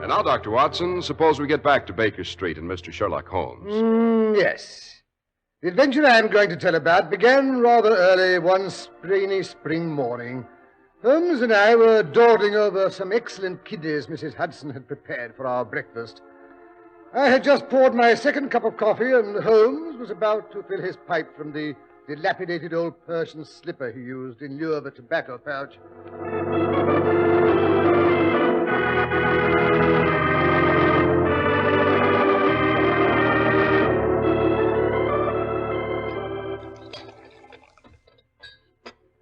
And now, Dr. Watson, suppose we get back to Baker Street and Mr. Sherlock Holmes. Yes. The adventure I am going to tell about began rather early one rainy spring morning. Holmes and I were dawdling over some excellent kidneys Mrs. Hudson had prepared for our breakfast. I had just poured my second cup of coffee, and Holmes was about to fill his pipe from the dilapidated old Persian slipper he used in lieu of a tobacco pouch.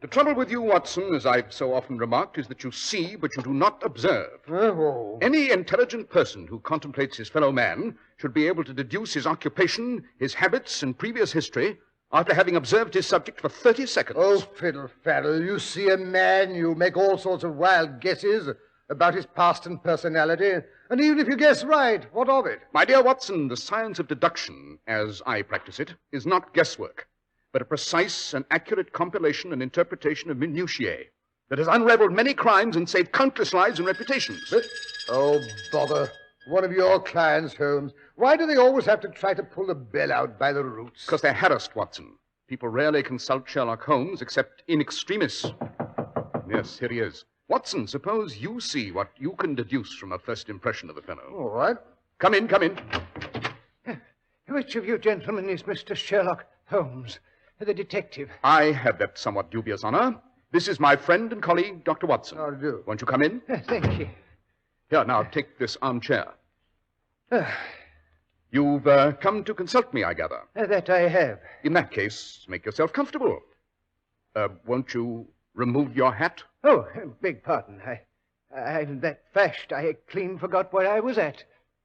The trouble with you, Watson, as I've so often remarked, is that you see, but you do not observe. Oh. Any intelligent person who contemplates his fellow man should be able to deduce his occupation, his habits, and previous history after having observed his subject for 30 seconds. Oh, fiddle-faddle. You see a man, you make all sorts of wild guesses about his past and personality, and even if you guess right, what of it? My dear Watson, the science of deduction, as I practice it, is not guesswork, but a precise and accurate compilation and interpretation of minutiae that has unraveled many crimes and saved countless lives and reputations. Oh, bother. One of your clients, Holmes. Why do they always have to try to pull the bell out by the roots? Because they're harassed, Watson. People rarely consult Sherlock Holmes except in extremis. Yes, here he is. Watson, suppose you see what you can deduce from a first impression of the fellow. All right. Come in, come in. Which of you gentlemen is Mr. Sherlock Holmes, the detective? I have that somewhat dubious honor. This is my friend and colleague, Dr. Watson. How do you do? Won't you come in? Thank you. Here, now, take this armchair. You've come to consult me, I gather. That I have. In that case, make yourself comfortable. Won't you remove your hat? Oh, beg pardon. I'm that fashed I clean forgot where I was at.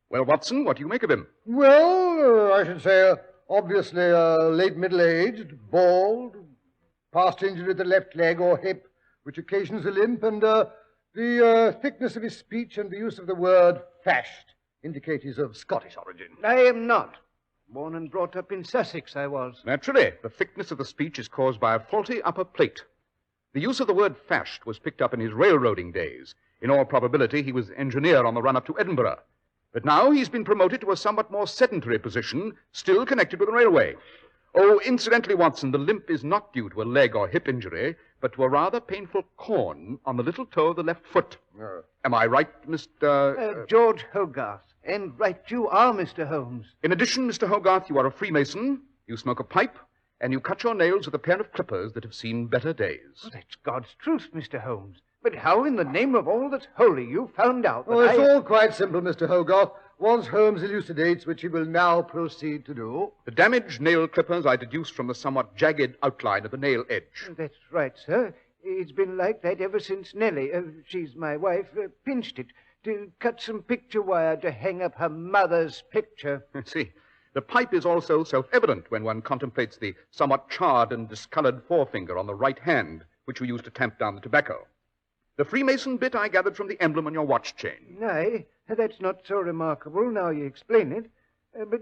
Well, Watson, what do you make of him? Well, I should say, obviously, late middle-aged, bald, past injury to the left leg or hip, which occasions a limp, and the thickness of his speech and the use of the word fashed indicate he's of Scottish origin. I am not. Born and brought up in Sussex, I was. Naturally, the thickness of the speech is caused by a faulty upper plate. The use of the word fashed was picked up in his railroading days. In all probability, he was engineer on the run-up to Edinburgh. But now he's been promoted to a somewhat more sedentary position, still connected with the railway. Oh, incidentally, Watson, the limp is not due to a leg or hip injury, but to a rather painful corn on the little toe of the left foot. Am I right, Mr... George Hogarth. And right you are, Mr. Holmes. In addition, Mr. Hogarth, you are a Freemason, you smoke a pipe, and you cut your nails with a pair of clippers that have seen better days. Oh, that's God's truth, Mr. Holmes. But how in the name of all that's holy you found out that it's all quite simple, Mr. Hogarth. Once Holmes elucidates, which he will now proceed to do. The damaged nail clippers I deduced from the somewhat jagged outline of the nail edge. That's right, sir. It's been like that ever since Nellie, she's my wife, pinched it to cut some picture wire to hang up her mother's picture. See, the pipe is also self-evident when one contemplates the somewhat charred and discolored forefinger on the right hand, which we use to tamp down the tobacco. The Freemason bit I gathered from the emblem on your watch chain. Aye, that's not so remarkable now you explain it. But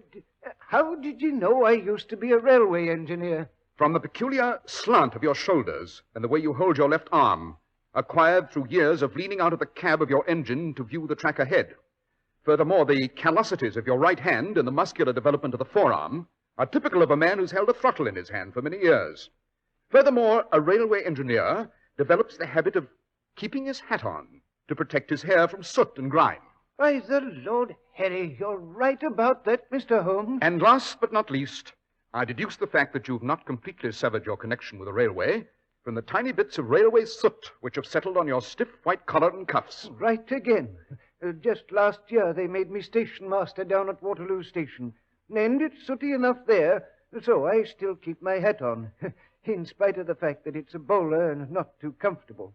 how did you know I used to be a railway engineer? From the peculiar slant of your shoulders and the way you hold your left arm, acquired through years of leaning out of the cab of your engine to view the track ahead. Furthermore, the callosities of your right hand and the muscular development of the forearm are typical of a man who's held a throttle in his hand for many years. Furthermore, a railway engineer develops the habit of keeping his hat on to protect his hair from soot and grime. By the Lord Harry, you're right about that, Mr. Holmes. And last but not least, I deduce the fact that you've not completely severed your connection with the railway from the tiny bits of railway soot which have settled on your stiff white collar and cuffs. Right again. Just last year they made me station master down at Waterloo Station. And it's sooty enough there, so I still keep my hat on, in spite of the fact that it's a bowler and not too comfortable.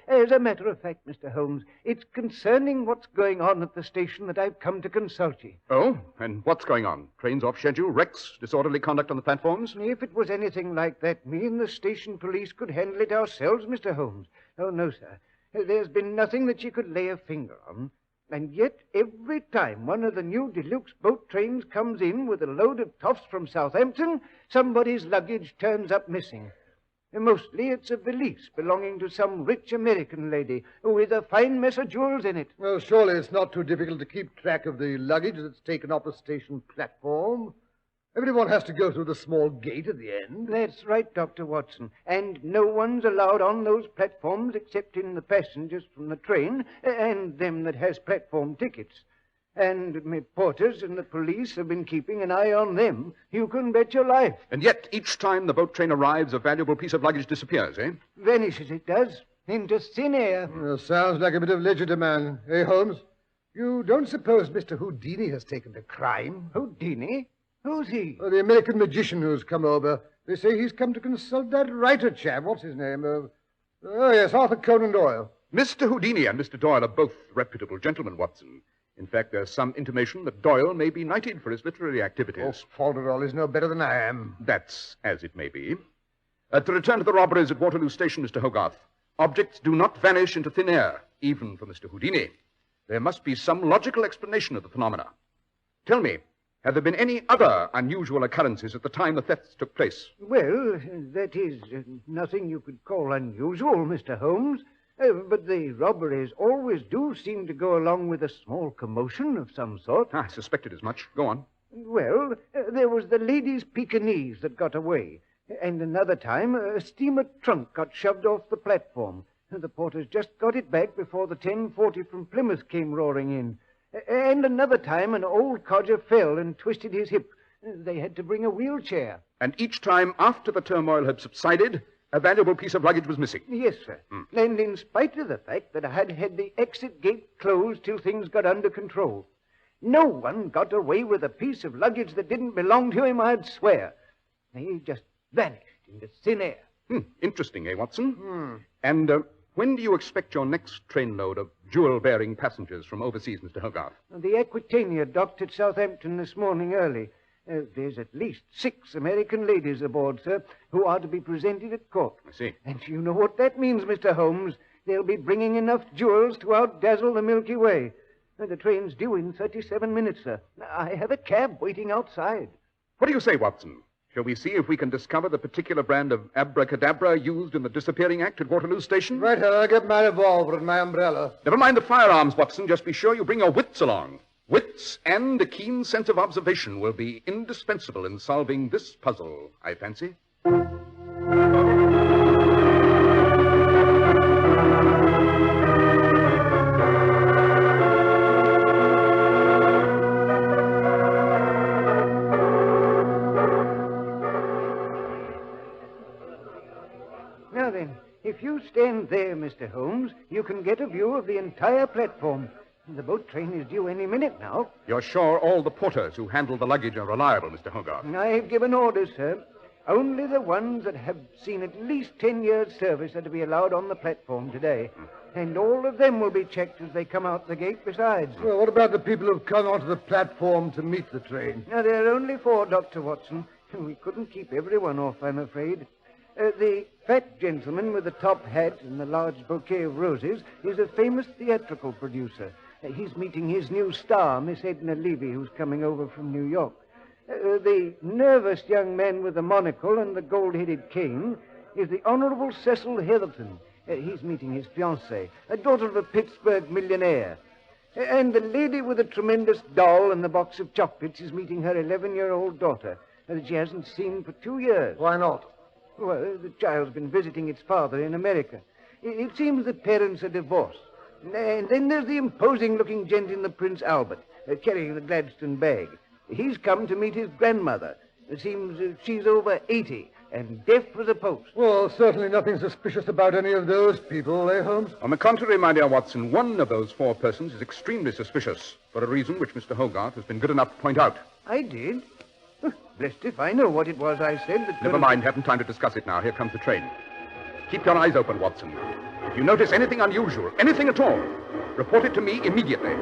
As a matter of fact, Mr. Holmes, it's concerning what's going on at the station that I've come to consult you. Oh? And what's going on? Trains off schedule, wrecks, disorderly conduct on the platforms? If it was anything like that, me and the station police could handle it ourselves, Mr. Holmes. Oh, no, sir. There's been nothing that you could lay a finger on. And yet, every time one of the new deluxe boat trains comes in with a load of toffs from Southampton, somebody's luggage turns up missing. Mostly it's a valise belonging to some rich American lady with a fine mess of jewels in it. Well, surely it's not too difficult to keep track of the luggage that's taken off the station platform. Everyone has to go through the small gate at the end. That's right, Dr. Watson. And no one's allowed on those platforms excepting the passengers from the train and them that has platform tickets. And me porters and the police have been keeping an eye on them. You can bet your life. And yet, each time the boat train arrives, a valuable piece of luggage disappears, eh? Vanishes, it does, into thin air. Sounds like a bit of legerdemain, eh, Holmes? You don't suppose Mr. Houdini has taken to crime? Houdini? Who's he? The American magician who's come over. They say he's come to consult that writer chap. What's his name? Oh, yes, Arthur Conan Doyle. Mr. Houdini and Mr. Doyle are both reputable gentlemen, Watson. In fact, there's some intimation that Doyle may be knighted for his literary activities. Oh, Falderall is no better than I am. That's as it may be. To return to the robberies at Waterloo Station, Mr. Hogarth, objects do not vanish into thin air, even for Mr. Houdini. There must be some logical explanation of the phenomena. Tell me, have there been any other unusual occurrences at the time the thefts took place? Well, that is nothing you could call unusual, Mr. Holmes. But the robberies always do seem to go along with a small commotion of some sort. I suspected as much. Go on. Well, there was the ladies' Pekingese that got away. And another time, a steamer trunk got shoved off the platform. The porters just got it back before the 10:40 from Plymouth came roaring in. And another time, an old codger fell and twisted his hip. They had to bring a wheelchair. And each time after the turmoil had subsided, a valuable piece of luggage was missing. Yes, sir. And in spite of the fact that I had had the exit gate closed till things got under control. No one got away with a piece of luggage that didn't belong to him, I'd swear. They just vanished into thin air. Interesting, eh, Watson? And when do you expect your next trainload of jewel-bearing passengers from overseas, Mr. Hogarth? The Aquitania docked at Southampton this morning early. There's at least 6 American ladies aboard, sir, who are to be presented at court. I see. And you know what that means, Mr. Holmes. They'll be bringing enough jewels to outdazzle the Milky Way. The train's due in 37 minutes, sir. I have a cab waiting outside. What do you say, Watson? Shall we see if we can discover the particular brand of abracadabra used in the disappearing act at Waterloo Station? Right, I'll get my revolver and my umbrella. Never mind the firearms, Watson. Just be sure you bring your wits along. Wits and a keen sense of observation will be indispensable in solving this puzzle, I fancy. Now then, if you stand there, Mr. Holmes, you can get a view of the entire platform. The boat train is due any minute now. You're sure all the porters who handle the luggage are reliable, Mr. Hogarth? I've given orders, sir. Only the ones that have seen at least 10 years' service are to be allowed on the platform today. And all of them will be checked as they come out the gate besides. Well, what about the people who've come onto the platform to meet the train? Now, there are only 4, Dr. Watson. We couldn't keep everyone off, I'm afraid. The fat gentleman with the top hat and the large bouquet of roses is a famous theatrical producer. He's meeting his new star, Miss Edna Levy, who's coming over from New York. The nervous young man with the monocle and the gold-headed cane is the Honorable Cecil Heatherton. He's meeting his fiancée, a daughter of a Pittsburgh millionaire. And the lady with the tremendous doll and the box of chocolates is meeting her 11-year-old daughter that she hasn't seen for 2 years. Why not? Well, the child's been visiting its father in America. It seems the parents are divorced. And then there's the imposing-looking gent in the Prince Albert, carrying the Gladstone bag. He's come to meet his grandmother. It seems she's over 80 and deaf as a post. Well, certainly nothing suspicious about any of those people, eh, Holmes? On the contrary, my dear Watson, one of those 4 persons is extremely suspicious, for a reason which Mr. Hogarth has been good enough to point out. I did? Blessed if I know what it was I said that... Never mind, haven't time to discuss it now. Here comes the train. Keep your eyes open, Watson. If you notice anything unusual, anything at all, report it to me immediately.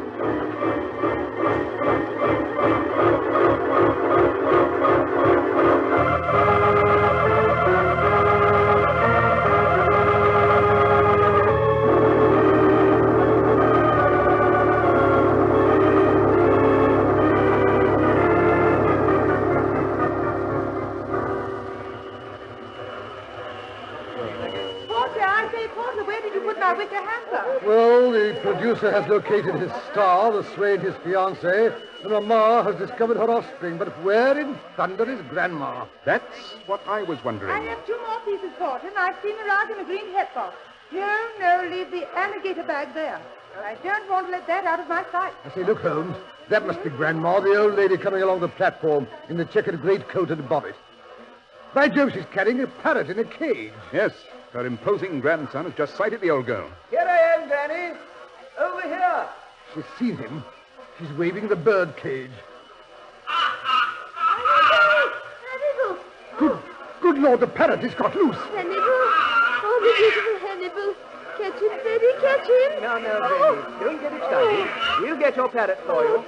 producer has located his star, the swain his fiancée, and Mamma has discovered her offspring. But where in thunder is Grandma? That's what I was wondering. I have 2 more pieces, Porter, and I've seen around in a green hat box. No, leave the alligator bag there. I don't want to let that out of my sight. I say, look, Holmes, that must be Grandma, the old lady coming along the platform in the checkered greatcoat and bonnet. By Jove, she's carrying a parrot in a cage. Yes, her imposing grandson has just sighted the old girl. Here I am, Granny. Over here. She's seen him. She's waving the bird cage. Hannibal! Good Lord, the parrot has got loose. Hannibal! Oh, the beautiful Hannibal. Catch him, Freddie, catch him. Now, Granny, don't get excited. We'll get your parrot for you.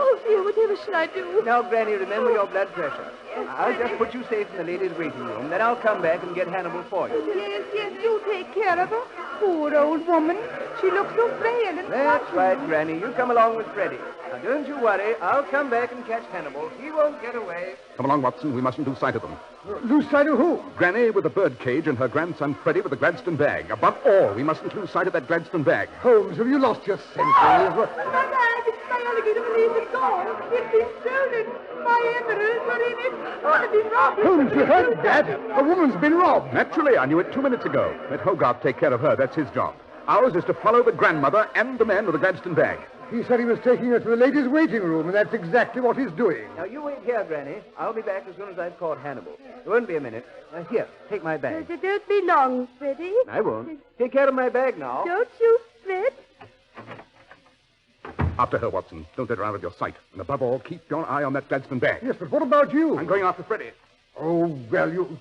Oh, dear, whatever shall I do? Now, Granny, remember your blood pressure. I'll just put you safe in the ladies' waiting room, then I'll come back and get Hannibal for you. Yes, do take care of her. Poor old woman. She looks so frail and That's right, Granny. You come along with Freddie. Now, don't you worry. I'll come back and catch Hannibal. He won't get away. Come along, Watson. We mustn't lose sight of them. Lose sight of who? Granny with the bird cage and her grandson Freddie with the Gladstone bag. Above all, we mustn't lose sight of that Gladstone bag. Holmes, have you lost your senses? My bag, my alligator valise is gone. It's been stolen. My emeralds were in it. I've been robbed. Holmes, you heard that? A woman's been robbed. Naturally, I knew it 2 minutes ago. Let Hogarth take care of her. That's his job. Ours is to follow the grandmother and the man with the Gladstone bag. He said he was taking her to the ladies' waiting room, and that's exactly what he's doing. Now, you wait here, Granny. I'll be back as soon as I've caught Hannibal. It won't be a minute. Here, take my bag. Don't be long, Freddie. I won't. Take care of my bag now. Don't you fret. After her, Watson. Don't let her out of your sight. And above all, keep your eye on that Gladstone bag. Yes, but what about you? I'm going after Freddie. Oh, well, you...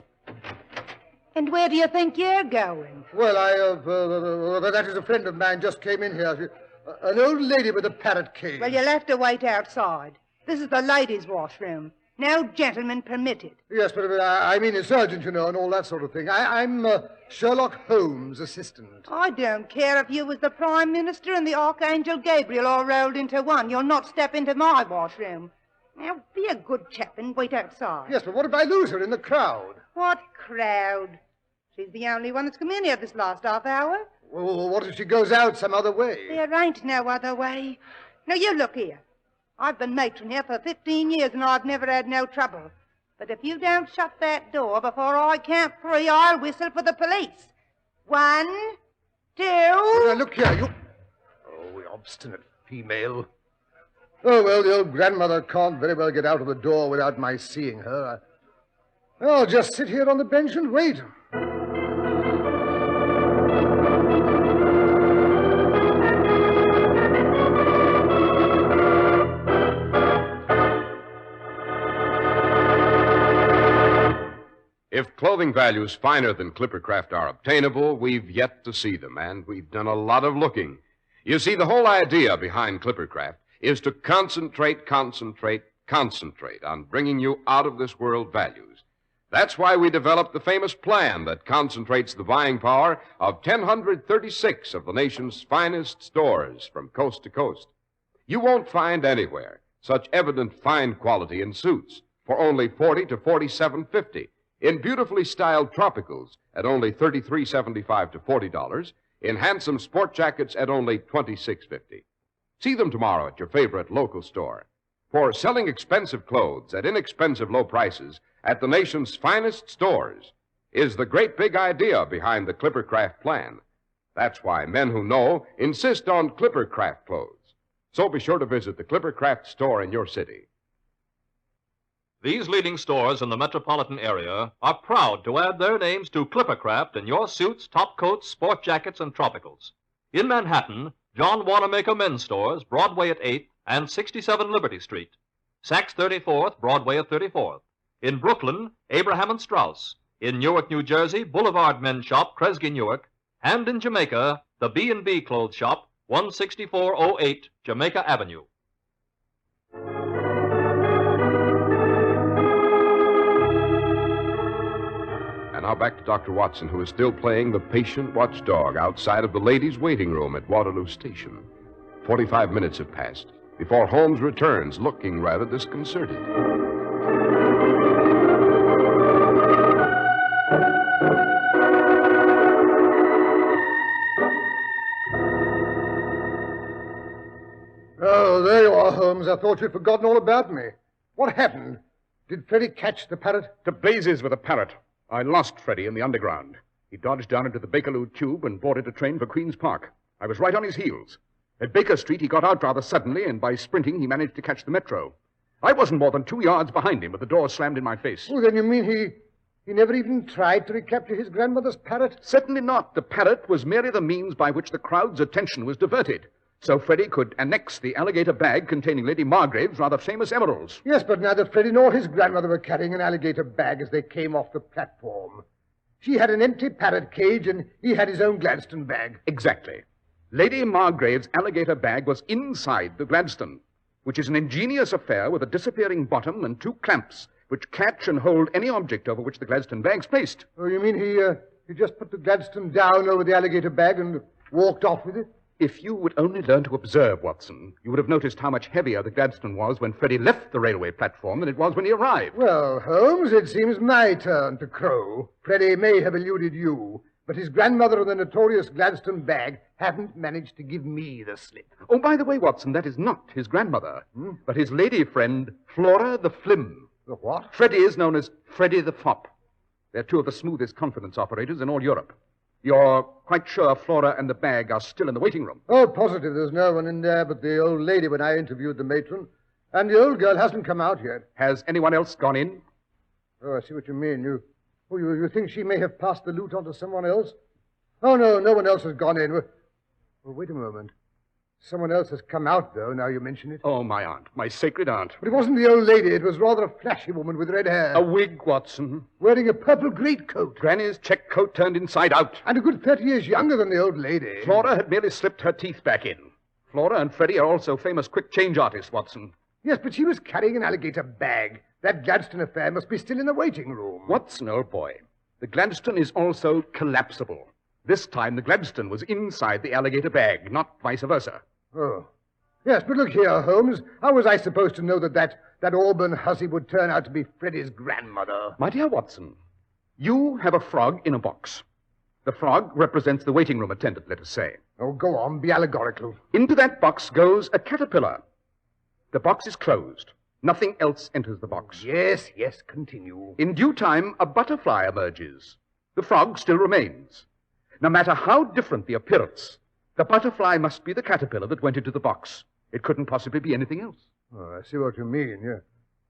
And where do you think you're going? Well, that is a friend of mine just came in here. An old lady with a parrot cage. Well, you'll have to wait outside. This is the ladies' washroom. No gentlemen permitted. Yes, but I mean it's urgent, you know, and all that sort of thing. I'm Sherlock Holmes' assistant. I don't care if you was the Prime Minister and the Archangel Gabriel all rolled into one. You'll not step into my washroom. Now, be a good chap and wait outside. Yes, but what if I lose her in the crowd? What crowd? She's the only one that's come in here this last half hour. Well, what if she goes out some other way? There ain't no other way. Now, you look here. I've been matron here for 15 years, and I've never had no trouble. But if you don't shut that door before I count 3, I'll whistle for the police. 1, 2... Now, look here, you... Oh, the obstinate female. Oh, well, the old grandmother can't very well get out of the door without my seeing her. I'll just sit here on the bench and wait. If clothing values finer than Clippercraft are obtainable, we've yet to see them, and we've done a lot of looking. You see, the whole idea behind Clippercraft is to concentrate on bringing you out-of-this-world values. That's why we developed the famous plan that concentrates the buying power of 1,036 of the nation's finest stores from coast to coast. You won't find anywhere such evident fine quality in suits for only $40 to $47.50. In beautifully styled tropicals at only $33.75 to $40, in handsome sport jackets at only $26.50. See them tomorrow at your favorite local store. For selling expensive clothes at inexpensive low prices at the nation's finest stores is the great big idea behind the Clippercraft plan. That's why men who know insist on Clippercraft clothes. So be sure to visit the Clippercraft store in your city. These leading stores in the metropolitan area are proud to add their names to Clippercraft in your suits, top coats, sport jackets, and tropicals. In Manhattan, John Wanamaker Men's Stores, Broadway at 8th and 67 Liberty Street. Saks 34th, Broadway at 34th. In Brooklyn, Abraham and Strauss. In Newark, New Jersey, Boulevard Men's Shop, Kresge Newark. And in Jamaica, the B&B Clothes Shop, 16408 Jamaica Avenue. And now back to Dr. Watson, who is still playing the patient watchdog outside of the ladies' waiting room at Waterloo Station. 45 minutes have passed before Holmes returns, looking rather disconcerted. Oh, there you are, Holmes. I thought you'd forgotten all about me. What happened? Did Freddie catch the parrot? To blazes with a parrot. I lost Freddie in the underground. He dodged down into the Bakerloo tube and boarded a train for Queen's Park. I was right on his heels. At Baker Street, he got out rather suddenly, and by sprinting, he managed to catch the metro. I wasn't more than 2 yards behind him, but the door slammed in my face. Oh, then you mean he never even tried to recapture his grandmother's parrot? Certainly not. The parrot was merely the means by which the crowd's attention was diverted, so Freddie could annex the alligator bag containing Lady Margrave's rather famous emeralds. Yes, but neither Freddie nor his grandmother were carrying an alligator bag as they came off the platform. She had an empty parrot cage, and he had his own Gladstone bag. Exactly. Lady Margrave's alligator bag was inside the Gladstone, which is an ingenious affair with a disappearing bottom and 2 clamps, which catch and hold any object over which the Gladstone bag's placed. Oh, you mean he just put the Gladstone down over the alligator bag and walked off with it? If you would only learn to observe, Watson, you would have noticed how much heavier the Gladstone was when Freddie left the railway platform than it was when he arrived. Well, Holmes, it seems my turn to crow. Freddie may have eluded you, but his grandmother and the notorious Gladstone bag haven't managed to give me the slip. Oh, by the way, Watson, that is not his grandmother, but his lady friend, Flora the Flim. The what? Freddie is known as Freddie the Fop. They're 2 of the smoothest confidence operators in all Europe. You're quite sure Flora and the bag are still in the waiting room? Oh, positive. There's no one in there but the old lady when I interviewed the matron. And the old girl hasn't come out yet. Has anyone else gone in? Oh, I see what you mean. You think she may have passed the loot on to someone else? Oh, no one else has gone in. Well, wait a moment. Someone else has come out, though, now you mention it. Oh, my aunt. My sacred aunt. But it wasn't the old lady. It was rather a flashy woman with red hair. A wig, Watson. Wearing a purple greatcoat. Granny's check coat turned inside out. And a good 30 years younger than the old lady. Flora had merely slipped her teeth back in. Flora and Freddie are also famous quick change artists, Watson. Yes, but she was carrying an alligator bag. That Gladstone affair must be still in the waiting room. Watson, old boy, the Gladstone is also collapsible. This time the Gladstone was inside the alligator bag, not vice versa. Oh. Yes, but look here, Holmes. How was I supposed to know that auburn hussy would turn out to be Freddie's grandmother? My dear Watson, you have a frog in a box. The frog represents the waiting room attendant, let us say. Oh, go on, be allegorical. Into that box goes a caterpillar. The box is closed. Nothing else enters the box. Yes, continue. In due time, a butterfly emerges. The frog still remains. No matter how different the appearance, the butterfly must be the caterpillar that went into the box. It couldn't possibly be anything else. Oh, I see what you mean, yeah.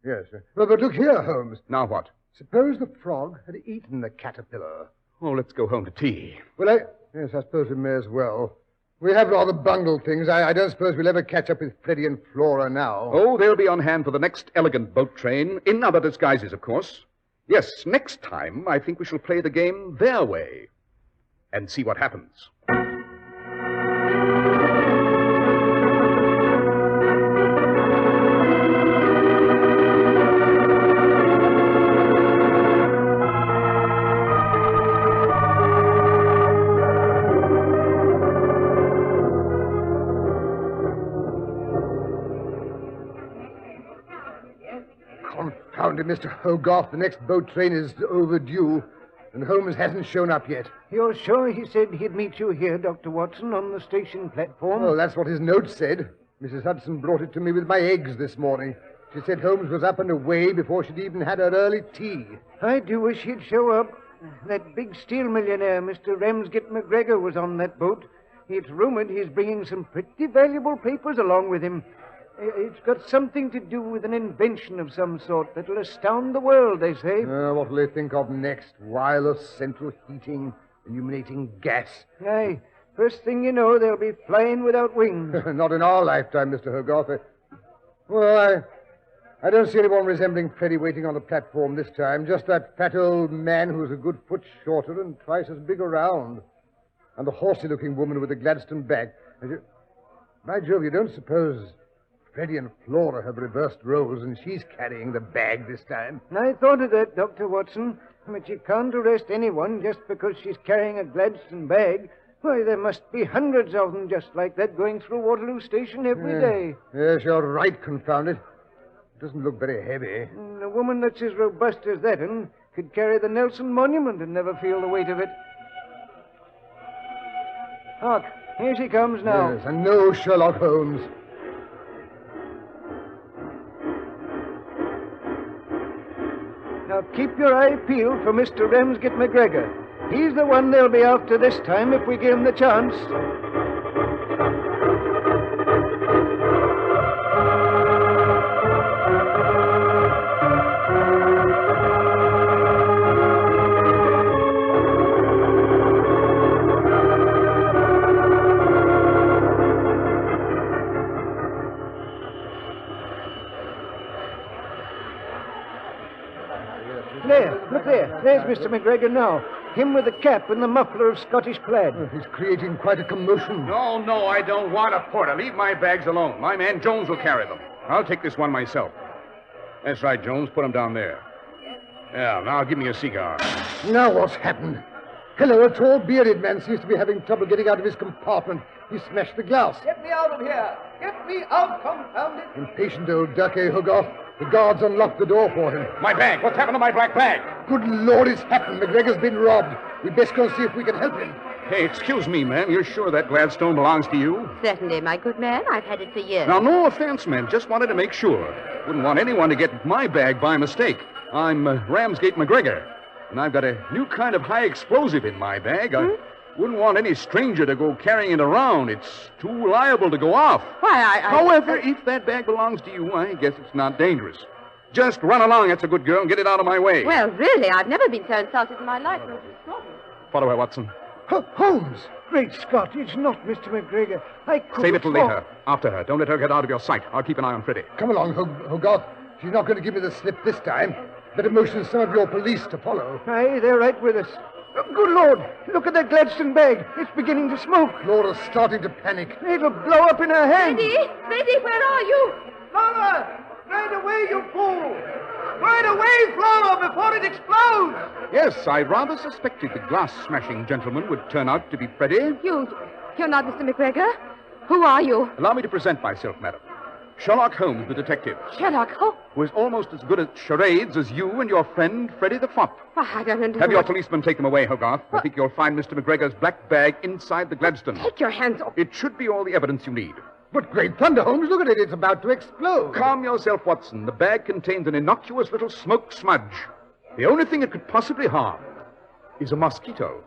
Yes. Well, but look here, Holmes. Now what? Suppose the frog had eaten the caterpillar. Oh, let's go home to tea. Well, yes, I suppose we may as well. We have rather bungled things. I don't suppose we'll ever catch up with Freddie and Flora now. Oh, they'll be on hand for the next elegant boat train, in other disguises, of course. Yes, next time, I think we shall play the game their way and see what happens. Confound it, Mr. Hogarth. The next boat train is overdue, and Holmes hasn't shown up yet. You're sure he said he'd meet you here, Dr. Watson, on the station platform? Well, that's what his note said. Mrs. Hudson brought it to me with my eggs this morning. She said Holmes was up and away before she'd even had her early tea. I do wish he'd show up. That big steel millionaire, Mr. Ramsgate McGregor, was on that boat. It's rumored he's bringing some pretty valuable papers along with him. It's got something to do with an invention of some sort that'll astound the world, they say. What will they think of next? Wireless central heating, illuminating gas. Aye. First thing you know, they'll be flying without wings. Not in our lifetime, Mr. Hogarth. Well, I don't see anyone resembling Freddie waiting on the platform this time. Just that fat old man who's a good foot shorter and twice as big around. And the horsey-looking woman with the Gladstone bag. By Jove, you don't suppose Freddie and Flora have reversed roles and she's carrying the bag this time? I thought of that, Dr. Watson. But you can't arrest anyone just because she's carrying a Gladstone bag. Why, there must be hundreds of them just like that going through Waterloo Station every day. Yes, you're right, confound it. It doesn't look very heavy. A woman that's as robust as that one could carry the Nelson Monument and never feel the weight of it. Hark, here she comes now. Yes, and no Sherlock Holmes. Now keep your eye peeled for Mr. Ramsgate McGregor. He's the one they'll be after this time if we give him the chance. There, look there. There's Mr. McGregor now. Him with the cap and the muffler of Scottish plaid. Oh, he's creating quite a commotion. No, I don't want a porter. Leave my bags alone. My man Jones will carry them. I'll take this one myself. That's right, Jones. Put him down there. Yeah, now give me a cigar. Now what's happened? Hello, a tall, bearded man seems to be having trouble getting out of his compartment. He smashed the glass. Get me out of here! Get me out, confound it! Impatient old duck, eh, Hogarth? The guards unlocked the door for him. My bag. What's happened to my black bag? Good Lord, it's happened. McGregor's been robbed. We'd best go and see if we can help him. Hey, excuse me, ma'am. You're sure that Gladstone belongs to you? Certainly, my good man. I've had it for years. Now, no offense, ma'am. Just wanted to make sure. Wouldn't want anyone to get my bag by mistake. I'm Ramsgate McGregor, and I've got a new kind of high explosive in my bag. I wouldn't want any stranger to go carrying it around. It's too liable to go off. Why, However, if that bag belongs to you, I guess it's not dangerous. Just run along, that's a good girl, and get it out of my way. Well, really, I've never been so insulted in my life. Follow her, Watson. Holmes! Great Scott, it's not Mr. McGregor. I couldn't... Save it till later. After her. Don't let her get out of your sight. I'll keep an eye on Freddie. Come along, Hogarth. She's not going to give me the slip this time. Better motion some of your police to follow. Aye, they're right with us. Good Lord, look at that Gladstone bag. It's beginning to smoke. Laura's starting to panic. It'll blow up in her hand. Freddie, where are you? Laura! Right away, you fool! Right away, Flora, before it explodes! Yes, I rather suspected the glass-smashing gentleman would turn out to be Freddie. You're not Mr. McGregor? Who are you? Allow me to present myself, madam. Sherlock Holmes, the detective. Sherlock Holmes? Who is almost as good at charades as you and your friend, Freddie the Fop. Why, I don't understand. Have your policeman take them away, Hogarth. I think you'll find Mr. McGregor's black bag inside the Gladstone. Take your hands off. It should be all the evidence you need. But great thunder, Holmes, look at it. It's about to explode. Calm yourself, Watson. The bag contains an innocuous little smoke smudge. The only thing it could possibly harm is a mosquito.